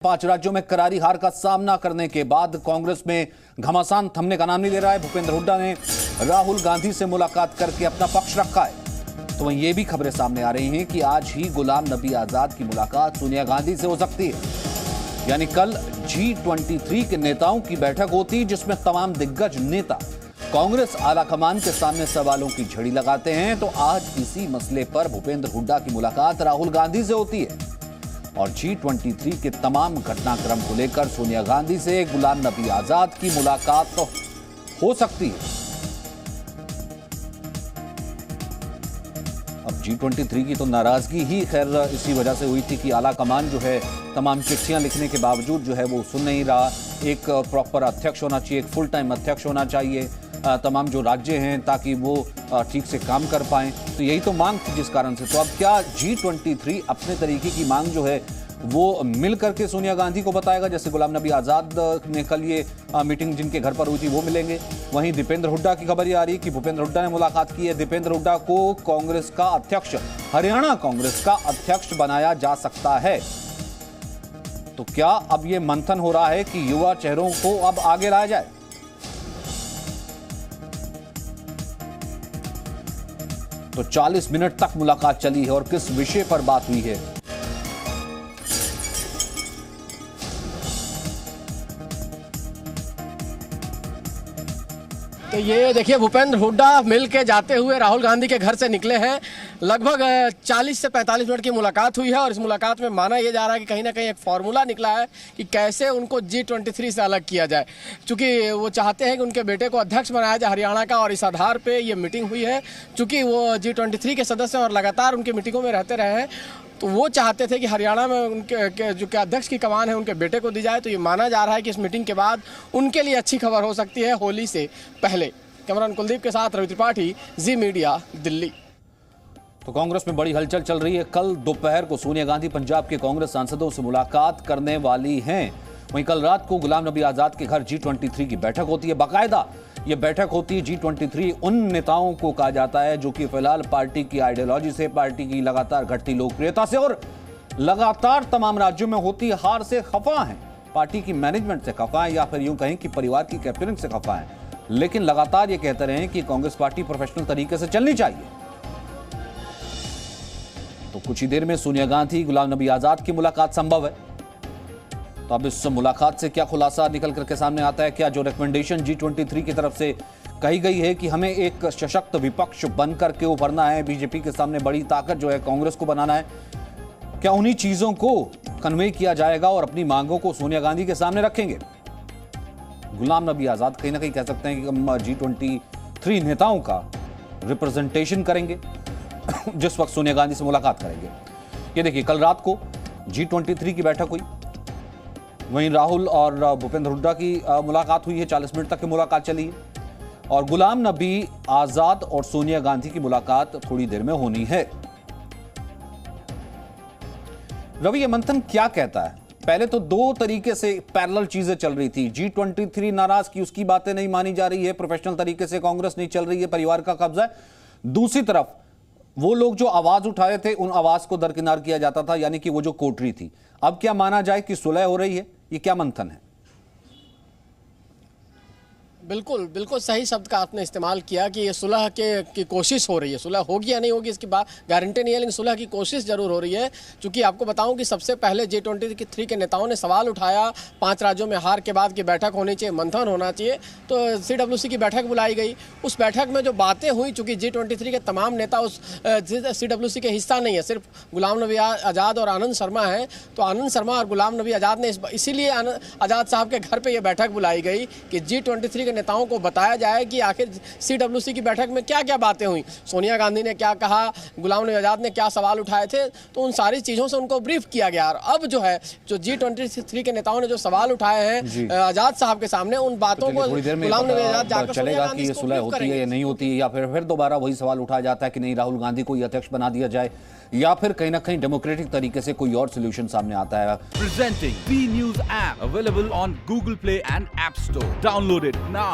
5 राज्यों में करारी हार का सामना करने के बाद कांग्रेस में घमासान थमने का नाम नहीं ले रहा है। भूपेंद्र हुड्डा ने राहुल गांधी से मुलाकात करके अपना पक्ष रखा है। तो वहीं ये भी खबरें सामने आ रही हैं कि आज ही गुलाम नबी आजाद की मुलाकात सोनिया गांधी से हो सकती है। यानी कल G23 के नेताओं की बैठक होती, जिसमें तमाम दिग्गज नेता कांग्रेस आलाकमान के सामने सवालों की झड़ी लगाते हैं। तो आज इसी मसले पर भूपेंद्र हुड्डा की मुलाकात राहुल गांधी से होती है और G23 के तमाम घटनाक्रम को लेकर सोनिया गांधी से गुलाम नबी आजाद की मुलाकात तो हो सकती है। अब G23 की तो नाराजगी ही खैर इसी वजह से हुई थी कि आला कमान जो है तमाम चिट्ठियां लिखने के बावजूद जो है वो सुन नहीं रहा। एक प्रॉपर अध्यक्ष होना चाहिए, एक फुल टाइम अध्यक्ष होना चाहिए तमाम जो राज्य हैं, ताकि वो ठीक से काम कर पाएं। तो यही तो मांग थी जिस कारण से। तो अब क्या G23 अपने तरीके की मांग जो है वो मिल करके सोनिया गांधी को बताएगा, जैसे गुलाम नबी आजाद ने कल ये मीटिंग जिनके घर पर हुई थी वो मिलेंगे। वहीं दीपेंद्र हुड्डा की खबर ये आ रही है कि भूपेंद्र हुड्डा ने मुलाकात की है। दीपेंद्र हुड्डा को कांग्रेस का अध्यक्ष, हरियाणा कांग्रेस का अध्यक्ष बनाया जा सकता है। तो क्या अब ये मंथन हो रहा है कि युवा चेहरों को अब आगे लाया जाए? तो 40 मिनट तक मुलाकात चली है और किस विषय पर बात हुई है? तो ये देखिए, भूपेंद्र हुड्डा मिल के जाते हुए राहुल गांधी के घर से निकले हैं। लगभग 40 से 45 मिनट की मुलाकात हुई है और इस मुलाकात में माना यह जा रहा है कि कहीं ना कहीं एक फार्मूला निकला है कि कैसे उनको G23 से अलग किया जाए। चूंकि वो चाहते हैं कि उनके बेटे को अध्यक्ष बनाया जाए हरियाणा का, और इस आधार पे ये मीटिंग हुई है। चूंकि वो G23 के सदस्य और लगातार उनकी मीटिंगों में रहते रहे हैं, तो वो चाहते थे कि हरियाणा में उनके जो अध्यक्ष की कमान है उनके बेटे को दी जाए। तो ये माना जा रहा है कि इस मीटिंग के बाद उनके लिए अच्छी खबर हो सकती है होली से पहले। कैमरामैन कुलदीप के साथ रवि त्रिपाठी, जी मीडिया, दिल्ली। तो कांग्रेस में बड़ी हलचल चल रही है। कल दोपहर को सोनिया गांधी पंजाब के कांग्रेस सांसदों से मुलाकात करने वाली हैं। वहीं कल रात को गुलाम नबी आजाद के घर G23 की बैठक होती है। बाकायदा ये बैठक होती है। G23 उन नेताओं को कहा जाता है जो कि फिलहाल पार्टी की आइडियोलॉजी से, पार्टी की लगातार घटती लोकप्रियता से और लगातार तमाम राज्यों में होती हार से खफा हैं। पार्टी की मैनेजमेंट से खफा है, या फिर यूं कहें कि परिवार की कैप्टनिंग से खफा है। लेकिन लगातार ये कहते रहे कि कांग्रेस पार्टी प्रोफेशनल तरीके से चलनी चाहिए। तो कुछ ही देर में सोनिया गांधी गुलाम नबी आजाद की मुलाकात संभव है। तो अब इस मुलाकात से क्या खुलासा निकल करके सामने आता है? क्या जो रिकमेंडेशन G23 की तरफ से कही गई है कि हमें एक सशक्त विपक्ष बन करके उभरना है, बीजेपी के सामने बड़ी ताकत जो है कांग्रेस को बनाना है, क्या उन्हीं चीजों को कन्वे किया जाएगा और अपनी मांगों को सोनिया गांधी के सामने रखेंगे? गुलाम नबी आजाद कहीं ना कहीं कह सकते हैं कि हम G23 नेताओं का रिप्रेजेंटेशन करेंगे जिस वक्त सोनिया गांधी से मुलाकात करेंगे। ये देखिए, कल रात को G23 की बैठक हुई। वहीं राहुल और भूपेंद्र हुड्डा की मुलाकात हुई है। 40 मिनट तक की मुलाकात चली है और गुलाम नबी आजाद और सोनिया गांधी की मुलाकात थोड़ी देर में होनी है। रवि, ये मंथन क्या कहता है? पहले तो दो तरीके से पैरेलल चीजें चल रही थी। G23 नाराज की, उसकी बातें नहीं मानी जा रही है, प्रोफेशनल तरीके से कांग्रेस नहीं चल रही है, परिवार का कब्जा है। दूसरी तरफ वो लोग जो आवाज उठा रहे थे उन आवाज को दरकिनार किया जाता था, यानी कि वो जो कोटरी थी। अब क्या माना जाए कि सुलह हो रही है? ये क्या मंथन है? बिल्कुल बिल्कुल सही शब्द का आपने इस्तेमाल किया कि ये सुलह की कोशिश हो रही है। सुलह होगी या नहीं होगी इसकी बात गारंटी नहीं है, लेकिन सुलह की कोशिश जरूर हो रही है। क्योंकि आपको बताऊं कि सबसे पहले G23 के नेताओं ने सवाल उठाया 5 राज्यों में हार के बाद की बैठक होनी चाहिए, मंथन होना चाहिए। तो CWC की बैठक बुलाई गई। उस बैठक में जो बातें हुई, चूंकि G23 के तमाम नेता उस CWC के हिस्सा नहीं है, सिर्फ गुलाम नबी आजाद और आनंद शर्मा हैं। तो आनंद शर्मा और गुलाम नबी आजाद ने इसीलिए आजाद साहब के घर पर यह बैठक बुलाई गई कि G23 के नेताओं को बताया जाए कि आखिर CWC की बैठक में क्या क्या बातें हुई, सोनिया गांधी ने क्या कहा, गुलाम नबी आजाद ने क्या सवाल उठाए थे। तो उन सारी चीज़ों से उनको ब्रीफ किया गया। और अब जो है जो G23 के नेताओं ने जो सवाल उठाए हैं आजाद साहब के सामने, उन बातों को गुलाम नबी आजाद जाकर चलेगा कि ये सुलह होती है या नहीं होती है, या फिर दोबारा वही सवाल उठाया जाता है कि नहीं राहुल गांधी को अध्यक्ष बना दिया जाए, या फिर कहीं ना कहीं डेमोक्रेटिक तरीके से कोई और सोल्यूशन सामने आता है। Presenting B News app available on Google Play and App Store. Download it now.